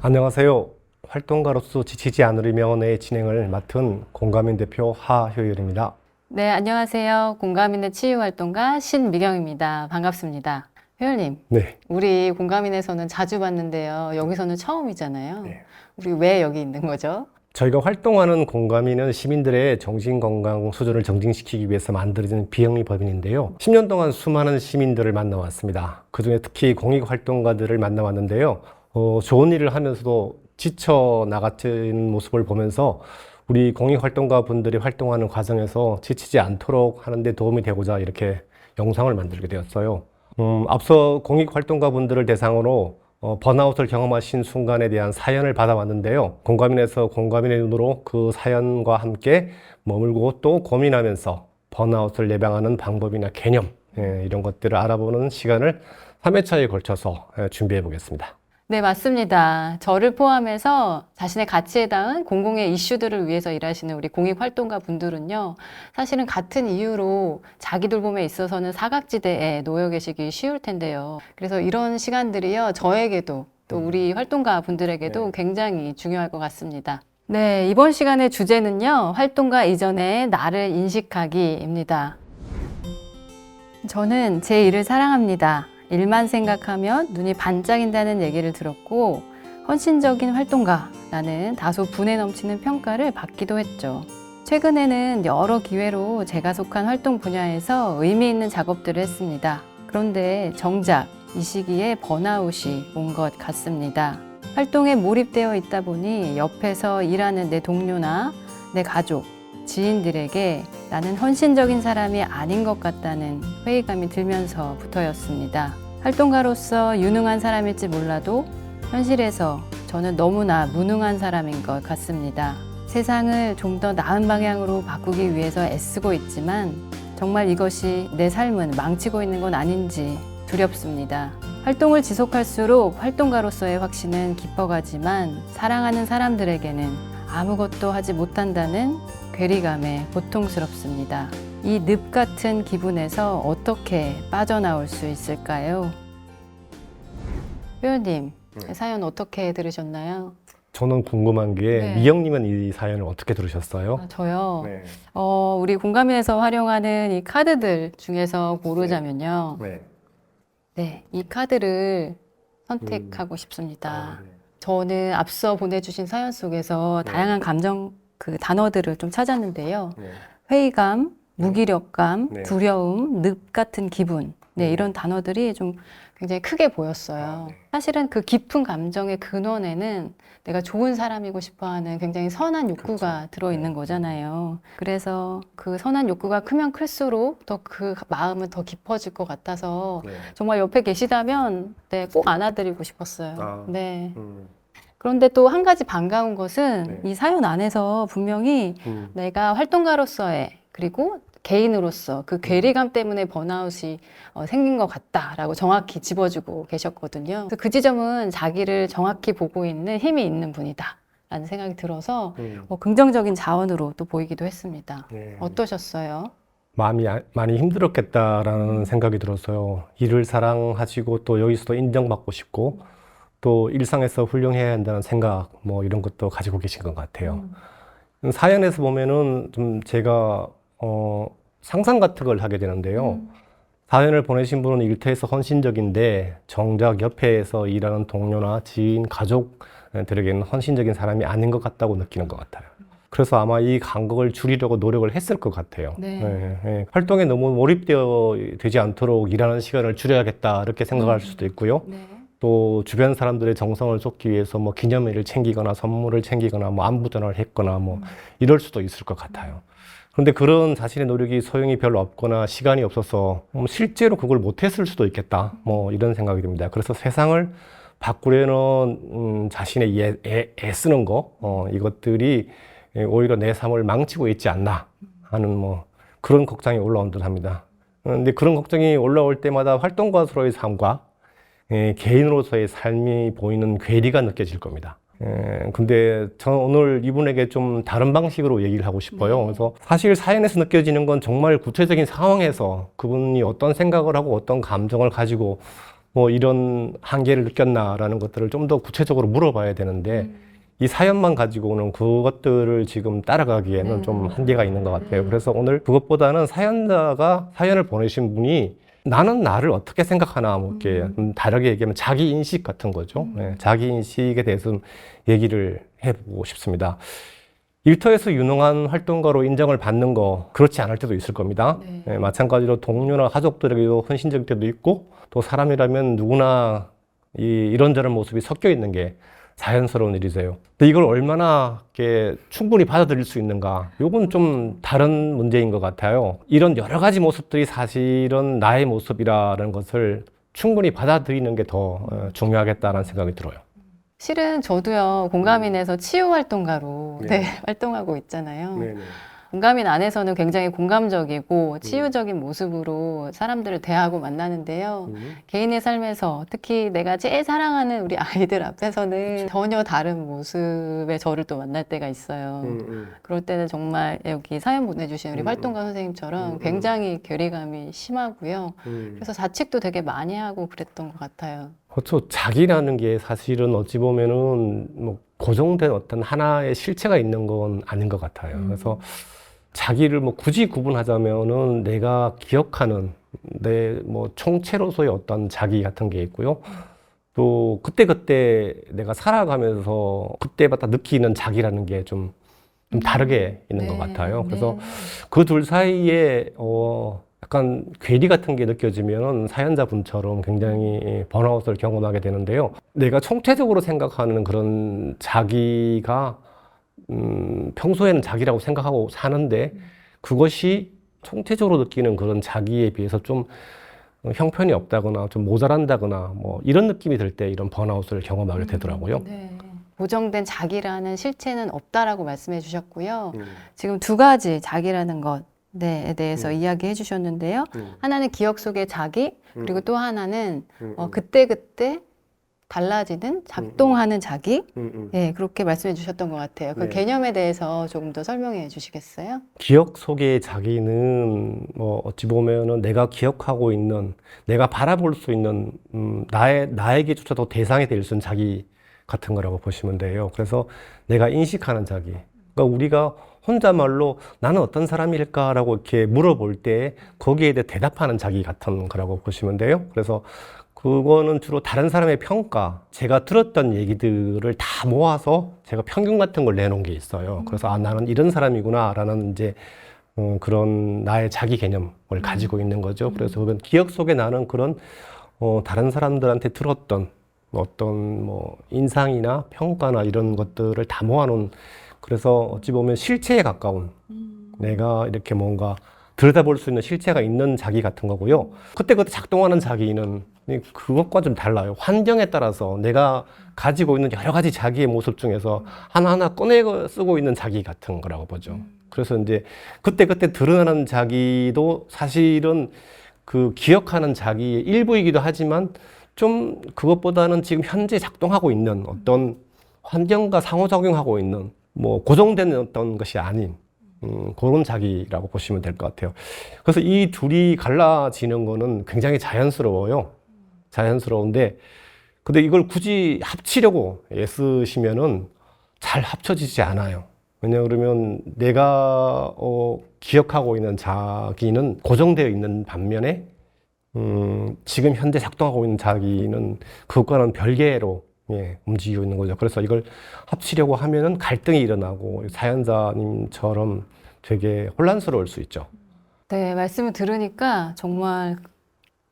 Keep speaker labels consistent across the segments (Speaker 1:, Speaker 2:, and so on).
Speaker 1: 안녕하세요. 활동가로서 지치지 않으려면의 진행을 맡은 공감인 대표 하효율입니다.
Speaker 2: 네, 안녕하세요. 공감인의 치유활동가 신미경입니다. 반갑습니다. 효율님,
Speaker 1: 네.
Speaker 2: 우리 공감인에서는 자주 봤는데요. 여기서는 처음이잖아요.
Speaker 1: 네.
Speaker 2: 우리 왜 여기 있는 거죠?
Speaker 1: 저희가 활동하는 공감인은 시민들의 정신건강 수준을 정진시키기 위해서 만들어진 비영리 법인인데요. 10년 동안 수많은 시민들을 만나왔습니다. 그중에 특히 공익활동가들을 만나왔는데요. 좋은 일을 하면서도 지쳐 나가는 모습을 보면서 우리 공익활동가 분들이 활동하는 과정에서 지치지 않도록 하는 데 도움이 되고자 이렇게 영상을 만들게 되었어요. 앞서 공익활동가 분들을 대상으로 번아웃을 경험하신 순간에 대한 사연을 받아왔는데요. 공감인에서 공감인의 눈으로 그 사연과 함께 머물고 또 고민하면서 번아웃을 예방하는 방법이나 개념, 이런 것들을 알아보는 시간을 3회차에 걸쳐서 준비해 보겠습니다.
Speaker 2: 네, 맞습니다. 저를 포함해서 자신의 가치에 닿은 공공의 이슈들을 위해서 일하시는 우리 공익활동가 분들은요, 사실은 같은 이유로 자기 돌봄에 있어서는 사각지대에 놓여 계시기 쉬울 텐데요. 그래서 이런 시간들이요, 저에게도 또 우리 활동가 분들에게도 굉장히 중요할 것 같습니다. 네, 이번 시간의 주제는요, 활동가 이전에 나를 인식하기입니다. 저는 제 일을 사랑합니다. 일만 생각하면 눈이 반짝인다는 얘기를 들었고 헌신적인 활동가라는 다소 분에 넘치는 평가를 받기도 했죠. 최근에는 여러 기회로 제가 속한 활동 분야에서 의미 있는 작업들을 했습니다. 그런데 정작 이 시기에 번아웃이 온 것 같습니다. 활동에 몰입되어 있다 보니 옆에서 일하는 내 동료나 내 가족, 지인들에게 나는 헌신적인 사람이 아닌 것 같다는 회의감이 들면서부터였습니다. 활동가로서 유능한 사람일지 몰라도 현실에서 저는 너무나 무능한 사람인 것 같습니다. 세상을 좀 더 나은 방향으로 바꾸기 위해서 애쓰고 있지만 정말 이것이 내 삶은 망치고 있는 건 아닌지 두렵습니다. 활동을 지속할수록 활동가로서의 확신은 깊어가지만 사랑하는 사람들에게는 아무것도 하지 못한다는 괴리감에 고통스럽습니다. 이 늪 같은 기분에서 어떻게 빠져나올 수 있을까요? 회원님, 사연 어떻게 들으셨나요?
Speaker 1: 저는 궁금한 게 미영님은 이 사연을 어떻게 들으셨어요?
Speaker 2: 저요? 우리 공감인에서 활용하는 이 카드들 중에서 고르자면요. 네, 이 카드를 선택하고 싶습니다. 저는 앞서 보내주신 사연 속에서 다양한 감정 단어들을 좀 찾았는데요. 회의감, 무기력감, 두려움, 늪 같은 기분. 이런 단어들이 좀 굉장히 크게 보였어요. 사실은 그 깊은 감정의 근원에는 내가 좋은 사람이고 싶어 하는 굉장히 선한 욕구가 들어있는 거잖아요. 그래서 그 선한 욕구가 크면 클수록 더 그 마음은 더 깊어질 것 같아서 정말 옆에 계시다면 꼭 안아드리고 싶었어요. 그런데 또 한 가지 반가운 것은 이 사연 안에서 분명히 내가 활동가로서의 그리고 개인으로서 그 괴리감 때문에 번아웃이 생긴 것 같다라고 정확히 짚어주고 계셨거든요. 그래서 그 지점은 자기를 정확히 보고 있는 힘이 있는 분이다 라는 생각이 들어서 긍정적인 자원으로 또 보이기도 했습니다. 어떠셨어요?
Speaker 1: 마음이 많이 힘들었겠다라는 생각이 들었어요. 일을 사랑하시고 또 여기서도 인정받고 싶고 또 일상에서 훌륭해야 한다는 생각 이런 것도 가지고 계신 것 같아요. 사연에서 보면은 좀 제가 상상 같은 걸 하게 되는데요. 사연을 보내신 분은 일터에서 헌신적인데 정작 옆에서 일하는 동료나 지인, 가족들에게는 헌신적인 사람이 아닌 것 같다고 느끼는 것 같아요. 그래서 아마 이 간극을 줄이려고 노력을 했을 것 같아요. 활동에 너무 몰입되어 되지 않도록 일하는 시간을 줄여야겠다 이렇게 생각할 수도 있고요. 또 주변 사람들의 정성을 쏟기 위해서 기념일을 챙기거나 선물을 챙기거나 안부 전화를 했거나 이럴 수도 있을 것 같아요. 그런데 그런 자신의 노력이 소용이 별로 없거나 시간이 없어서 실제로 그걸 못했을 수도 있겠다 이런 생각이 듭니다. 그래서 세상을 바꾸려는 자신의 애쓰는 거 이것들이 오히려 내 삶을 망치고 있지 않나 하는 그런 걱정이 올라온 듯 합니다. 그런데 그런 걱정이 올라올 때마다 활동가로서의 삶과 개인으로서의 삶이 보이는 괴리가 느껴질 겁니다. 근데 저는 오늘 이분에게 좀 다른 방식으로 얘기를 하고 싶어요. 그래서 사실 사연에서 느껴지는 건 정말 구체적인 상황에서 그분이 어떤 생각을 하고 어떤 감정을 가지고 뭐 이런 한계를 느꼈나라는 것들을 좀 더 구체적으로 물어봐야 되는데 이 사연만 가지고는 그것들을 지금 따라가기에는 좀 한계가 있는 것 같아요. 그래서 오늘 그것보다는 사연자가 사연을 보내신 분이 나는 나를 어떻게 생각하나, 뭐 이렇게 다르게 얘기하면 자기 인식 같은 거죠. 네, 자기 인식에 대해서 좀 얘기를 해보고 싶습니다. 일터에서 유능한 활동가로 인정을 받는 거 그렇지 않을 때도 있을 겁니다. 네, 마찬가지로 동료나 가족들에게도 헌신적일 때도 있고, 또 사람이라면 누구나 이런저런 모습이 섞여 있는 게 자연스러운 일이세요. 근데 이걸 얼마나 이렇게 충분히 받아들일 수 있는가, 이건 좀 다른 문제인 것 같아요. 이런 여러 가지 모습들이 사실은 나의 모습이라는 것을 충분히 받아들이는 게 더 중요하겠다는 생각이 들어요.
Speaker 2: 실은 저도요, 공감인에서 치유 활동가로 활동하고 있잖아요. 공감인 안에서는 굉장히 공감적이고 치유적인 모습으로 사람들을 대하고 만나는데요. 개인의 삶에서 특히 내가 제일 사랑하는 우리 아이들 앞에서는 전혀 다른 모습의 저를 또 만날 때가 있어요. 그럴 때는 정말 여기 사연 보내주신 우리 활동가 선생님처럼 굉장히 괴리감이 심하고요. 그래서 자책도 되게 많이 하고 그랬던 것 같아요.
Speaker 1: 그렇죠. 자기라는 게 사실은 어찌 보면은 뭐 고정된 어떤 하나의 실체가 있는 건 아닌 것 같아요. 그래서 자기를 뭐 굳이 구분하자면은 내가 기억하는 내 뭐 총체로서의 어떤 자기 같은 게 있고요. 또 그때그때 내가 살아가면서 그때마다 느끼는 자기라는 게 좀 다르게 있는 것 같아요. 그래서 그 둘 사이에 약간 괴리 같은 게 느껴지면 사연자분처럼 굉장히 번아웃을 경험하게 되는데요. 내가 총체적으로 생각하는 그런 자기가 평소에는 자기라고 생각하고 사는데 그것이 총체적으로 느끼는 그런 자기에 비해서 좀 형편이 없다거나 좀 모자란다거나 뭐 이런 느낌이 들 때 이런 번아웃을 경험하게 되더라고요.
Speaker 2: 고정된 자기라는 실체는 없다라고 말씀해 주셨고요. 지금 두 가지 자기라는 것에 대해서 이야기해 주셨는데요. 하나는 기억 속의 자기, 그리고 또 하나는 그때그때 달라지는 작동하는 자기. 네, 그렇게 말씀해 주셨던 것 같아요. 그 개념에 대해서 조금 더 설명해 주시겠어요?
Speaker 1: 기억 속의 자기는 뭐 어찌 보면은 내가 기억하고 있는, 내가 바라볼 수 있는 나에게조차도 대상이 될 수 있는 자기 같은 거라고 보시면 돼요. 그래서 내가 인식하는 자기. 그러니까 우리가 혼자말로 나는 어떤 사람일까라고 이렇게 물어볼 때 거기에 대해 대답하는 자기 같은 거라고 보시면 돼요. 그래서 그거는 주로 다른 사람의 평가, 제가 들었던 얘기들을 다 모아서 제가 평균 같은 걸 내놓은 게 있어요. 그래서 아, 나는 이런 사람이구나 라는 이제 그런 나의 자기 개념을 가지고 있는 거죠. 그래서 그건 기억 속에 나는 그런 다른 사람들한테 들었던 어떤 뭐 인상이나 평가나 이런 것들을 다 모아놓은, 그래서 어찌 보면 실체에 가까운 내가 이렇게 뭔가 들여다볼 수 있는 실체가 있는 자기 같은 거고요. 그때그때 작동하는 자기는 그것과 좀 달라요. 환경에 따라서 내가 가지고 있는 여러 가지 자기의 모습 중에서 하나하나 꺼내 쓰고 있는 자기 같은 거라고 보죠. 그래서 이제 그때그때 드러나는 자기도 사실은 그 기억하는 자기의 일부이기도 하지만 좀 그것보다는 지금 현재 작동하고 있는 어떤 환경과 상호작용하고 있는 뭐 고정된 어떤 것이 아닌 그런 자기라고 보시면 될 것 같아요. 그래서 이 둘이 갈라지는 거는 굉장히 자연스러워요. 자연스러운데, 근데 이걸 굳이 합치려고 애쓰시면은 잘 합쳐지지 않아요. 왜냐 그러면 내가 기억하고 있는 자기는 고정되어 있는 반면에 지금 현재 작동하고 있는 자기는 그것과는 별개로 움직이고 있는 거죠. 그래서 이걸 합치려고 하면은 갈등이 일어나고 사연자님처럼 되게 혼란스러울 수 있죠.
Speaker 2: 네, 말씀을 들으니까 정말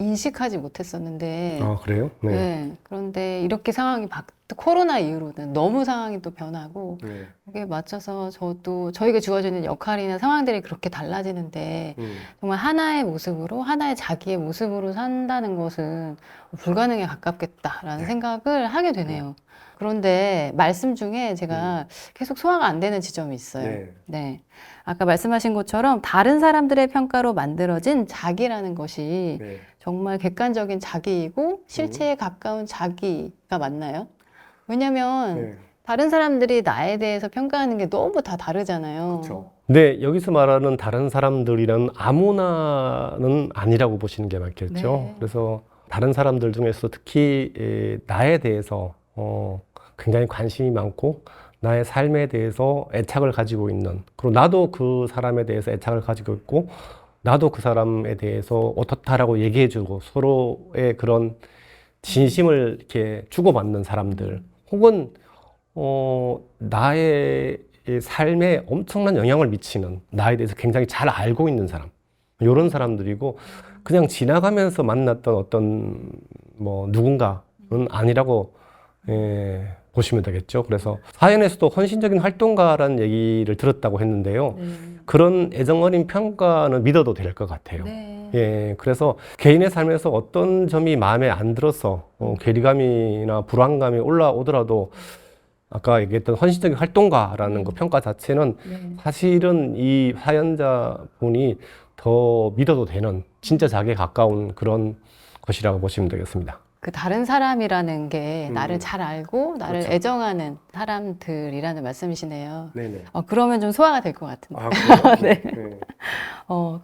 Speaker 2: 인식하지 못했었는데.
Speaker 1: 아, 그래요?
Speaker 2: 네. 그런데 이렇게 상황이 코로나 이후로는 너무 상황이 또 변하고 그게 맞춰서 저도 저에게 주어지는 역할이나 상황들이 그렇게 달라지는데 정말 하나의 모습으로, 하나의 자기의 모습으로 산다는 것은 불가능에 가깝겠다라는 생각을 하게 되네요. 그런데 말씀 중에 제가 계속 소화가 안 되는 지점이 있어요. 네. 아까 말씀하신 것처럼 다른 사람들의 평가로 만들어진 자기라는 것이 정말 객관적인 자기이고 실체에 가까운 자기가 맞나요? 왜냐면 다른 사람들이 나에 대해서 평가하는 게 너무 다 다르잖아요.
Speaker 1: 그렇죠. 네, 여기서 말하는 다른 사람들이란 아무나는 아니라고 보시는 게 맞겠죠. 그래서 다른 사람들 중에서 특히 나에 대해서 굉장히 관심이 많고 나의 삶에 대해서 애착을 가지고 있는, 그리고 나도 그 사람에 대해서 애착을 가지고 있고 나도 그 사람에 대해서 어떻다라고 얘기해주고 서로의 그런 진심을 이렇게 주고받는 사람들, 혹은 나의 삶에 엄청난 영향을 미치는, 나에 대해서 굉장히 잘 알고 있는 사람, 이런 사람들이고, 그냥 지나가면서 만났던 어떤 누군가는 아니라고 보시면 되겠죠. 그래서 사연에서도 헌신적인 활동가라는 얘기를 들었다고 했는데요. 그런 애정 어린 평가는 믿어도 될 것 같아요. 예, 그래서 개인의 삶에서 어떤 점이 마음에 안 들어서 괴리감이나 불안감이 올라오더라도 아까 얘기했던 헌신적인 활동가라는 그 평가 자체는 사실은 이 사연자분이 더 믿어도 되는, 진짜 자기에 가까운 그런 것이라고 보시면 되겠습니다.
Speaker 2: 그 다른 사람이라는 게 나를 잘 알고 나를
Speaker 1: 그렇죠.
Speaker 2: 애정하는 사람들이라는 말씀이시네요.
Speaker 1: 네네.
Speaker 2: 그러면 좀 소화가 될 것 같은데.
Speaker 1: 아, 그래요?
Speaker 2: 네.
Speaker 1: 네.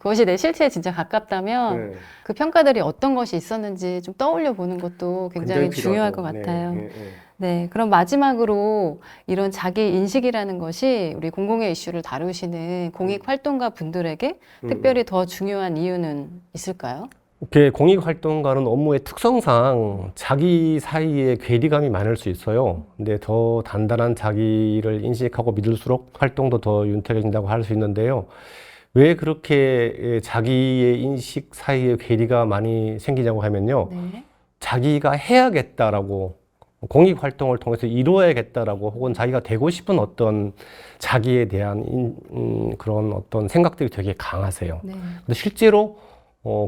Speaker 2: 그것이 내 실체에 진짜 가깝다면
Speaker 1: 네.
Speaker 2: 그 평가들이 어떤 것이 있었는지 좀 떠올려 보는 것도 굉장히 중요할 것
Speaker 1: 필요하죠.
Speaker 2: 같아요.
Speaker 1: 네, 네, 네.
Speaker 2: 네, 그럼 마지막으로 이런 자기 인식이라는 것이 우리 공공의 이슈를 다루시는 공익 활동가 분들에게 특별히 더 중요한 이유는 있을까요?
Speaker 1: 이렇게 공익 활동가는 업무의 특성상 자기 사이에 괴리감이 많을 수 있어요. 근데 더 단단한 자기를 인식하고 믿을수록 활동도 더 윤택해진다고 할 수 있는데요. 왜 그렇게 자기의 인식 사이에 괴리가 많이 생기냐고 하면요.
Speaker 2: 네.
Speaker 1: 자기가 해야겠다라고, 공익 활동을 통해서 이루어야겠다라고, 혹은 자기가 되고 싶은 어떤 자기에 대한 그런 어떤 생각들이 되게 강하세요.
Speaker 2: 네.
Speaker 1: 근데 실제로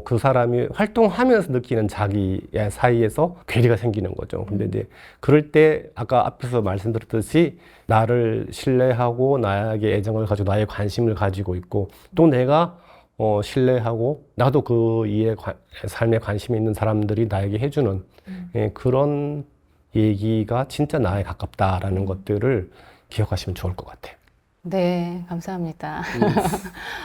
Speaker 1: 그 사람이 활동하면서 느끼는 자기의 사이에서 괴리가 생기는 거죠. 근데 이제 그럴 때 아까 앞에서 말씀드렸듯이 나를 신뢰하고 나에게 애정을 가지고 나의 관심을 가지고 있고, 또 내가 신뢰하고 나도 그 이에 삶에 관심이 있는 사람들이 나에게 해주는 그런 얘기가 진짜 나에 가깝다라는 것들을 기억하시면 좋을 것 같아요.
Speaker 2: 네, 감사합니다.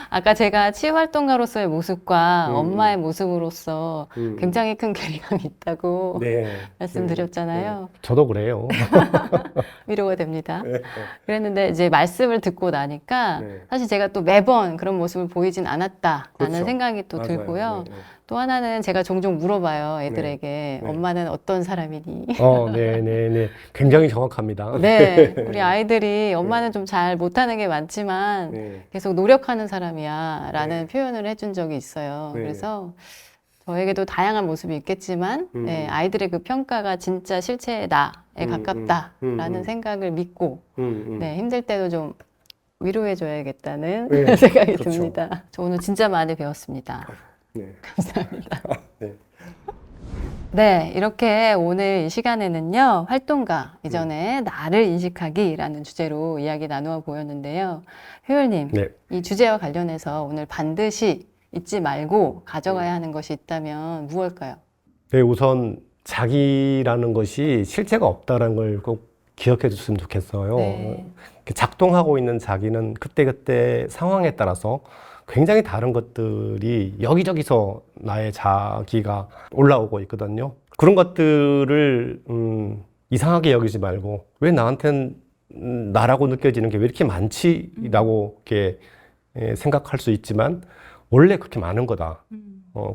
Speaker 2: 아까 제가 치유활동가로서의 모습과 엄마의 모습으로서 굉장히 큰 괴리감이 있다고
Speaker 1: 네.
Speaker 2: 말씀드렸잖아요.
Speaker 1: 저도 그래요.
Speaker 2: 위로가 됩니다. 그랬는데 이제 말씀을 듣고 나니까
Speaker 1: 네.
Speaker 2: 사실 제가 또 매번 그런 모습을 보이진 않았다라는
Speaker 1: 그렇죠.
Speaker 2: 생각이 또
Speaker 1: 맞아요.
Speaker 2: 들고요.
Speaker 1: 네, 네.
Speaker 2: 또 하나는 제가 종종 물어봐요, 애들에게.
Speaker 1: 네.
Speaker 2: 엄마는 어떤 사람이니?
Speaker 1: 네네네. 굉장히 정확합니다.
Speaker 2: 네, 우리 아이들이 엄마는 좀 잘 못하는 게 많지만
Speaker 1: 네.
Speaker 2: 계속 노력하는 사람이야 라는 표현을 해준 적이 있어요.
Speaker 1: 네.
Speaker 2: 그래서 저에게도 다양한 모습이 있겠지만 네, 아이들의 그 평가가 진짜 실체의 나에 가깝다라는 생각을 믿고 네, 힘들 때도 좀 위로해줘야겠다는
Speaker 1: 네,
Speaker 2: 생각이
Speaker 1: 그렇죠.
Speaker 2: 듭니다. 저 오늘 진짜 많이 배웠습니다.
Speaker 1: 네.
Speaker 2: 감사합니다.
Speaker 1: 네.
Speaker 2: 네, 이렇게 오늘 이 시간에는요, 활동가 이전에 나를 인식하기라는 주제로 이야기 나누어 보였는데요. 효율님,
Speaker 1: 네.
Speaker 2: 이 주제와 관련해서 오늘 반드시 잊지 말고 가져가야 하는 것이 있다면 무엇일까요?
Speaker 1: 네, 우선 자기라는 것이 실체가 없다는 걸 꼭 기억해 줬으면 좋겠어요.
Speaker 2: 네.
Speaker 1: 작동하고 있는 자기는 그때그때 상황에 따라서 굉장히 다른 것들이 여기저기서 나의 자기가 올라오고 있거든요. 그런 것들을 이상하게 여기지 말고, 왜 나한테는 나라고 느껴지는 게 왜 이렇게 많지라고 이렇게 생각할 수 있지만 원래 그렇게 많은 거다.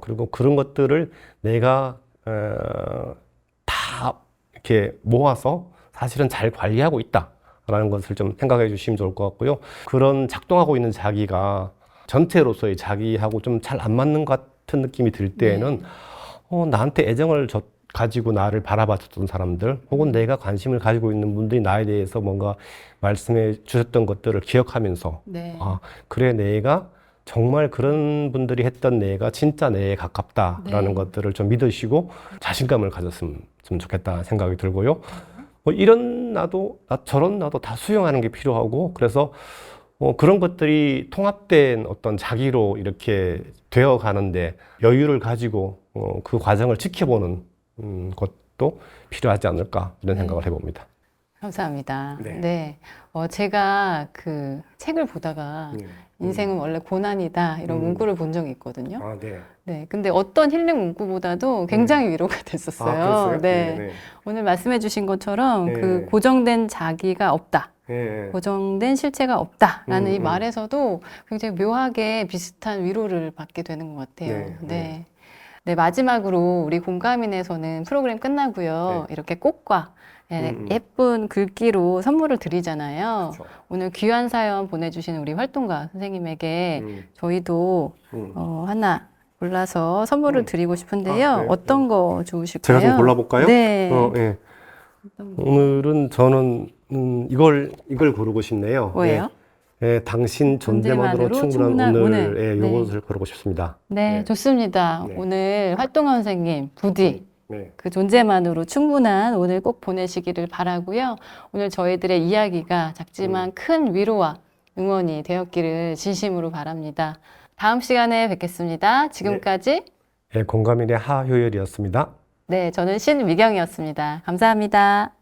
Speaker 1: 그리고 그런 것들을 내가 다 이렇게 모아서 사실은 잘 관리하고 있다라는 것을 좀 생각해 주시면 좋을 것 같고요. 그런 작동하고 있는 자기가 전체로서의 자기하고 좀 잘 안 맞는 것 같은 느낌이 들 때에는 나한테 애정을 가지고 나를 바라봐줬던 사람들, 혹은 내가 관심을 가지고 있는 분들이 나에 대해서 뭔가 말씀해 주셨던 것들을 기억하면서
Speaker 2: 네.
Speaker 1: 아, 그래, 내가 정말 그런 분들이 했던 내가 진짜 내에 가깝다라는
Speaker 2: 네.
Speaker 1: 것들을 좀 믿으시고 자신감을 가졌으면 좋겠다 생각이 들고요. 이런 나도 저런 나도 다 수용하는 게 필요하고, 그래서 그런 것들이 통합된 어떤 자기로 이렇게 되어 가는데 여유를 가지고 그 과정을 지켜보는 것도 필요하지 않을까, 이런 생각을 해봅니다.
Speaker 2: 감사합니다.
Speaker 1: 네.
Speaker 2: 네. 제가 그 책을 보다가 인생은 원래 고난이다 이런 문구를 본 적이 있거든요.
Speaker 1: 아, 네.
Speaker 2: 네. 근데 어떤 힐링 문구보다도 굉장히 위로가 됐었어요.
Speaker 1: 그랬어요?
Speaker 2: 네.
Speaker 1: 네.
Speaker 2: 오늘 말씀해 주신 것처럼
Speaker 1: 네.
Speaker 2: 그 고정된 자기가 없다.
Speaker 1: 네.
Speaker 2: 고정된 실체가 없다라는 이
Speaker 1: 음.
Speaker 2: 말에서도 굉장히 묘하게 비슷한 위로를 받게 되는 것 같아요.
Speaker 1: 네.
Speaker 2: 네. 네, 마지막으로 우리 공감인에서는 프로그램 끝나고요.
Speaker 1: 네.
Speaker 2: 이렇게 꽃과 예쁜 글귀로 선물을 드리잖아요.
Speaker 1: 그렇죠.
Speaker 2: 오늘 귀한 사연 보내주신 우리 활동가 선생님에게 저희도 하나 골라서 선물을 드리고 싶은데요.
Speaker 1: 네.
Speaker 2: 어떤 거 좋으실까요?
Speaker 1: 제가 좀 골라볼까요?
Speaker 2: 네.
Speaker 1: 예. 오늘은 저는 이걸 고르고 싶네요.
Speaker 2: 뭐예요?
Speaker 1: 예, 당신 존재만으로 충분한 오늘. 예,
Speaker 2: 네.
Speaker 1: 요것을 고르고 싶습니다.
Speaker 2: 네, 좋습니다.
Speaker 1: 네.
Speaker 2: 오늘 활동가 선생님 부디
Speaker 1: 네.
Speaker 2: 그 존재만으로 충분한 오늘 꼭 보내시기를 바라고요. 오늘 저희들의 이야기가 작지만 큰 위로와 응원이 되었기를 진심으로 바랍니다. 다음 시간에 뵙겠습니다. 지금까지
Speaker 1: 예, 공감인의 하효열이었습니다.
Speaker 2: 네, 저는 신미경이었습니다. 감사합니다.